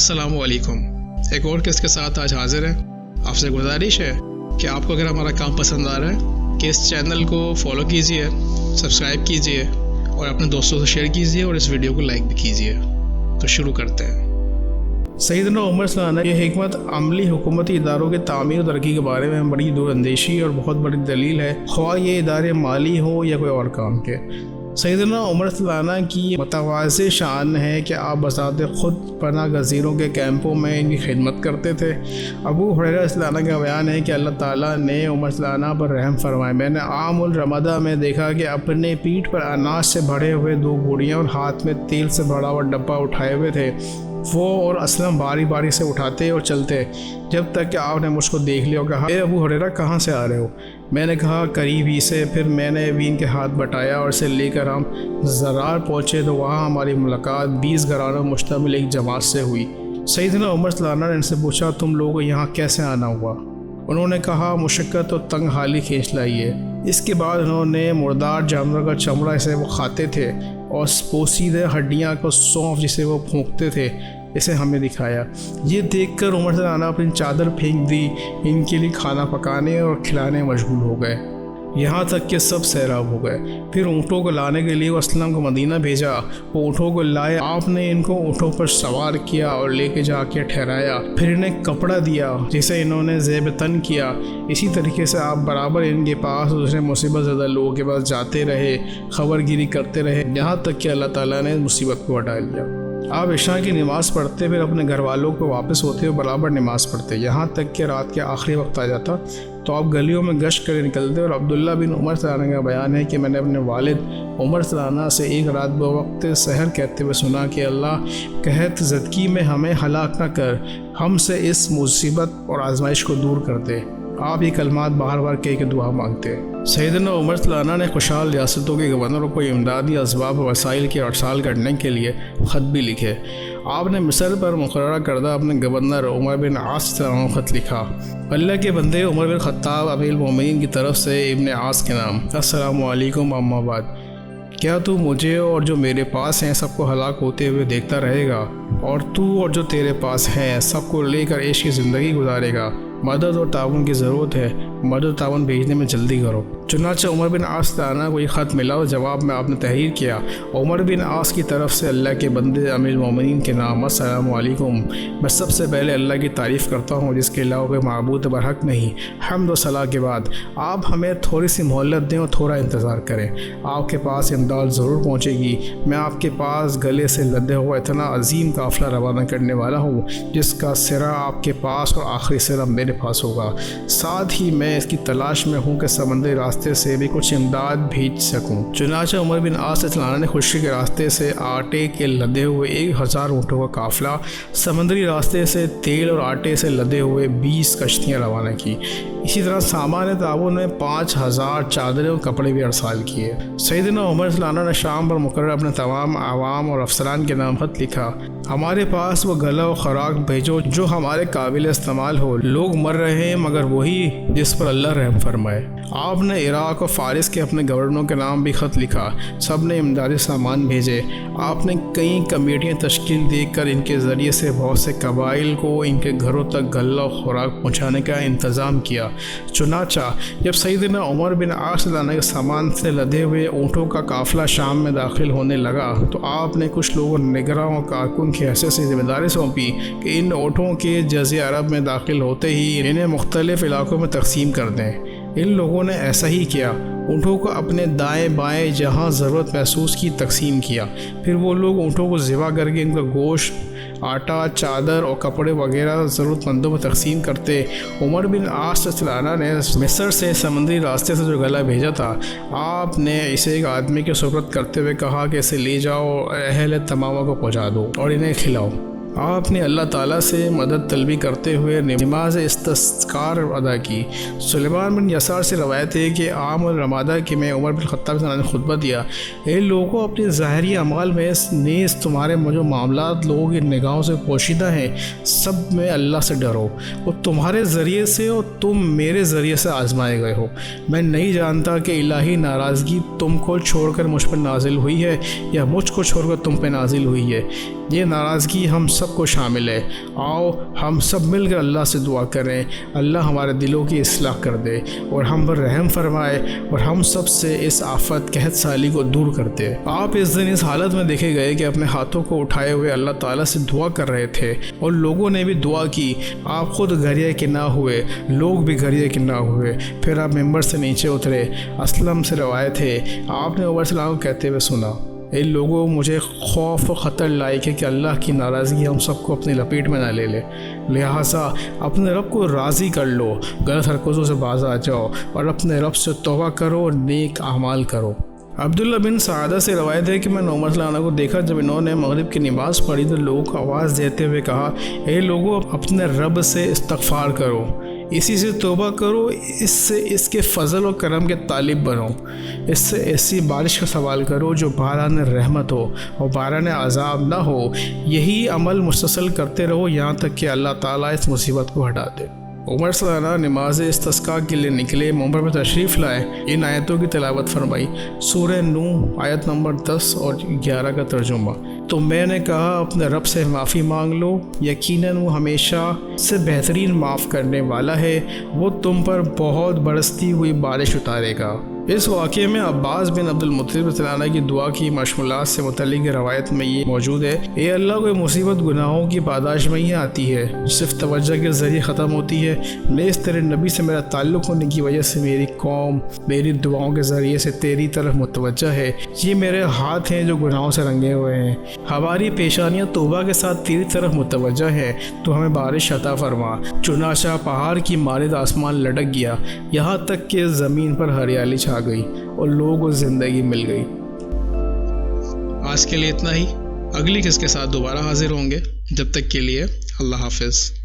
अस्सलामु अलैकुम। एक और किस्त के साथ आज हाजिर हैं। आपसे गुजारिश है कि आपको अगर हमारा काम पसंद आ रहा है कि इस चैनल को फॉलो कीजिए, सब्सक्राइब कीजिए और अपने दोस्तों से शेयर कीजिए और इस वीडियो को लाइक भी कीजिए। तो शुरू करते हैं। सैयदना उमर सलाना ये हिकमत अमली हुकूमती इदारों के तामीर और तरक्की के बारे में बड़ी दूरअंदेशी और बहुत बड़ी दलील है, ख्वाह ये इदारे माली हो या कोई और काम के। सैयदना उमर सलाना की मुतवाज़ी शान है कि आप बज़ात ख़ुद पनाह गज़ीरों के कैंपों में इनकी खिदमत करते थे। अबू हुरैरा सलाना का बयान है कि अल्लाह ताला ने उमर सलाना पर रहम फरमाए। मैंने आमुल रमदा में देखा कि अपने पीठ पर अनाज से भरे हुए 2 बोरियाँ और हाथ में तेल से भरा हुआ डब्बा उठाए हुए थे। वो और असलम बारी बारी से उठाते और चलते, जब तक कि आपने मुझको देख लिया और कहा, ए अबू हुरैरा कहाँ से आ रहे हो? मैंने कहा करीब ही से। फिर मैंने भी इनके हाथ बटाया और इसे लेकर हम ज़रार पहुँचे तो वहाँ हमारी मुलाकात 20 घरानों मुश्तमिल एक जमात से हुई। सैयदना उमर सलाना ने इनसे पूछा, तुम लोग यहाँ कैसे आना हुआ? उन्होंने कहा, मुशक्क़त और तंग हाली खींच लाई है। इसके बाद उन्होंने मुर्दार जानवर का चमड़ा इसे वो खाते थे और पोसीदे हड्डियाँ को सौंफ जिसे वो फूंकते थे इसे हमें दिखाया। ये देखकर उमर सलाना अपनी चादर फेंक दी, इनके लिए खाना पकाने और खिलाने मशगूल हो गए, यहाँ तक कि सब सैराब हो गए। फिर ऊँटों को लाने के लिए वो असलम को मदीना भेजा। वो ऊँटों को लाए, आपने इनको ऊँटों पर सवार किया और लेके जाके ठहराया। फिर इन्हें कपड़ा दिया जिसे इन्होंने ज़ेब तन किया। इसी तरीके से आप बराबर इनके पास दूसरे मुसीबत ज़्यादा लोगों के पास जाते रहे, खबरगिरी करते रहे, यहाँ तक कि अल्लाह ताला ने मुसीबत को हटा लिया। आप इशा की नमाज़ पढ़ते, फिर अपने घर वालों को वापस होते हुए बराबर नमाज़ पढ़ते, यहाँ तक कि रात के आखिरी वक्त आ जाता तो आप गलियों में गश्त कर निकलते। और अब्दुल्ला बिन उमर सलाना का बयान है कि मैंने अपने वालिद उमर सलाना से एक रात बवक्त सहर कहते हुए सुना कि अल्लाह कहत ज़दकी में हमें हलाक न कर, हमसे इस मुसीबत और आजमाइश को दूर कर दे। आप ये कलमात बार बार कह के दुआ मांगते। सैयदना उमर सलाना ने खुशहाल रियासतों के गवर्नरों को इमदादी असबाब और वसाइल के अरसाल करने के लिए ख़त भी लिखे। आपने मिस्र पर मुकर्रर करदा अपने गवर्नर उमर बिन आस को ख़त लिखा, अल्लाह के बंदे उमर बिन ख़त्ताब अमीरुल मोमिनीन की तरफ से इब्न आस के नाम, अस्सलामु अलैकुम अम्मा बाद, क्या तू मुझे और जो मेरे पास हैं सबको हलाक होते हुए देखता रहेगा और तू और जो तेरे पास हैं सबको लेकर इश्क की ज़िंदगी गुजारेगा? मदद और ताउन की ज़रूरत है, मदद ताउन भेजने में जल्दी करो। चुनांचे उमर बिन आस सलाना को ये ख़त मिला और जवाब में आपने तहरीर किया, उमर बिन आस की तरफ से अल्लाह के बंदे अमीरुल मोमिनीन के नाम, अस्सलामु अलैकुम। मैं सबसे पहले अल्लाह की तारीफ़ करता हूँ जिसके अलावा कोई माबूद बरहक नहीं। हम्द व सलाह के बाद आप हमें थोड़ी सी मोहलत दें और थोड़ा इंतज़ार करें। आपके पास इमदाद ज़रूर पहुँचेगी। मैं आपके पास गले से लदे हुआ इतना अजीम काफ़िला रवाना करने वाला हूँ जिसका सिरा आपके पास और आखिरी सिरा मेरे पास होगा। साथ ही मैं इसकी तलाश में हूँ कि समंदरी रास्ते से भी कुछ इमदाद भेज सकूँ। चुनांचे उमर बिन आस सलाना ने खुशी के रास्ते से आटे के लदे हुए 1000 ऊँटों का काफ़िला, समंदरी रास्ते से तेल और आटे से लदे हुए 20 कश्तियाँ रवाना की। इसी तरह सामान ताउन में 5000 चादरें और कपड़े भी अरसाल किए। सैयदना उमर सलाना ने शाम पर मुकर्रर अपने तमाम आवाम और अफसरान के नाम ख़त लिखा, हमारे पास वो गला और ख़ुराक भेजो जो हमारे काबिल इस्तेमाल हो। लोग मर रहे हैं मगर वही जिस पर अल्लाह रहम फरमाए। आपने इराक़ और फ़ारिस के अपने गवर्नरों के नाम भी ख़त लिखा, सब ने इमदादी सामान भेजे। आपने कई कमेटियाँ तश्कील देकर इनके ज़रिए से बहुत से कबाइल को इनके घरों तक गला और ख़ुराक पहुँचाने का इंतज़ाम किया। चुनाचा जब सैयदना उमर बिन आस सलाना के सामान से लदे हुए ऊँटों का काफ़िला शाम में दाखिल होने लगा तो आपने कुछ लोगों निगरां और कारकुन की हैसियत से जिम्मेदारी सौंपी कि इन ऊँटों के जज़ीरा अरब में दाखिल होते ही इन्हें मुख्तलिफ़ इलाक़ों में तकसीम कर दें। इन लोगों ने ऐसा ही किया, ऊँटों को अपने दाएं बाएं जहाँ ज़रूरत महसूस की तकसीम किया। फिर वो लोग ऊँटों को ज़िबा करके इनका गोश्त, आटा, चादर और कपड़े वगैरह ज़रूरतमंदों में तकसीम करते। उमर बिन आस सलाना ने मिस्र से समंदरी रास्ते से जो गला भेजा था, आपने इसे एक आदमी के सुपुर्द करते हुए कहा कि इसे ले जाओ, अहले तमामा को पहुँचा दो और इन्हें खिलाओ। आपने अल्लाह ताला से मदद तलबी करते हुए नमाज इस्तिस्कार अदा की। सुलेमान बिन यसार से रवायत है कि आम और रमादा के में उमर बिन ख़त्ताब ने खुतबा दिया, ए लोगों अपने ज़ाहरी अमाल में नेज़ तुम्हारे जो मामलात लोगों की निगाहों से पोशीदा हैं सब में अल्लाह से डरो। वो तुम्हारे ज़रिए से और तुम मेरे ज़रिए से आजमाए गए हो। मैं नहीं जानता कि इलाही नाराज़गी तुमको छोड़कर मुझ पर नाजिल हुई है या मुझको छोड़कर तुम पर नाजिल हुई है। ये नाराज़गी हम سب کو شامل ہے۔ آؤ ہم سب مل کر اللہ سے دعا کریں، اللہ ہمارے دلوں کی اصلاح کر دے اور ہم پر رحم فرمائے اور ہم سب سے اس آفت قحط سالی کو دور کر دے۔ آپ اس دن اس حالت میں دیکھے گئے کہ اپنے ہاتھوں کو اٹھائے ہوئے اللہ تعالیٰ سے دعا کر رہے تھے اور لوگوں نے بھی دعا کی۔ آپ خود گھریے کہ نہ ہوئے، لوگ بھی گھریے کہ نہ ہوئے، پھر آپ ممبر سے نیچے اترے۔ اسلم سے روایت ہے آپ نے عمر صلی اللہ علیہ وسلم کو کہتے ہوئے سنا، اے لوگوں مجھے خوف و خطر لاحق ہے کہ اللہ کی ناراضگی ہم سب کو اپنی لپیٹ میں نہ لے لے، لہٰذا اپنے رب کو راضی کر لو، غلط حرکتوں سے باز آ جاؤ اور اپنے رب سے توبہ کرو اور نیک اعمال کرو۔ عبداللہ بن سعادہ سے روایت ہے کہ میں نے عمر صلی اللہ علیہ وسلم کو دیکھا جب انہوں نے مغرب کی نماز پڑھی تو لوگوں کو آواز دیتے ہوئے کہا، اے لوگوں اپنے رب سے استغفار کرو، اسی سے توبہ کرو، اس سے اس کے فضل و کرم کے طالب بنو، اس سے ایسی بارش کا سوال کرو جو باران رحمت ہو اور باران عذاب نہ ہو۔ یہی عمل مسلسل کرتے رہو یہاں تک کہ اللہ تعالیٰ اس مصیبت کو ہٹا دے۔ عمر صلی اللہ علیہ وسلم نماز استسقاء کے لیے نکلے، ممبر میں تشریف لائے، ان آیتوں کی تلاوت فرمائی۔ سورہ نوح آیت نمبر 10 اور 11 کا ترجمہ۔ تو میں نے کہا اپنے رب سے معافی مانگ لو، یقیناً وہ ہمیشہ سے بہترین معاف کرنے والا ہے، وہ تم پر بہت برستی ہوئی بارش اتارے گا۔ اس واقعے میں عباس بن عبد المطلب رضی اللہ عنہ کی دعا کی مشمولات سے متعلق روایت میں یہ موجود ہے، اے اللہ کوئی مصیبت گناہوں کی پاداش میں ہی آتی ہے، صرف توجہ کے ذریعے ختم ہوتی ہے، نیز تیرے نبی سے میرا تعلق ہونے کی وجہ سے میری قوم میری دعاؤں کے ذریعے سے تیری طرف متوجہ ہے، یہ میرے ہاتھ ہیں جو گناہوں سے رنگے ہوئے ہیں، ہماری پیشانیاں توبہ کے ساتھ تیری طرف متوجہ ہیں، تو ہمیں بارش عطا فرما۔ چنانچہ پہاڑ کی مانند آسمان لٹک گیا یہاں تک کہ زمین پر ہریالی چھا گئی اور لوگوں کو زندگی مل گئی۔ آج کے لیے اتنا ہی، اگلی قسط کے ساتھ دوبارہ حاضر ہوں گے، جب تک کے لیے اللہ حافظ۔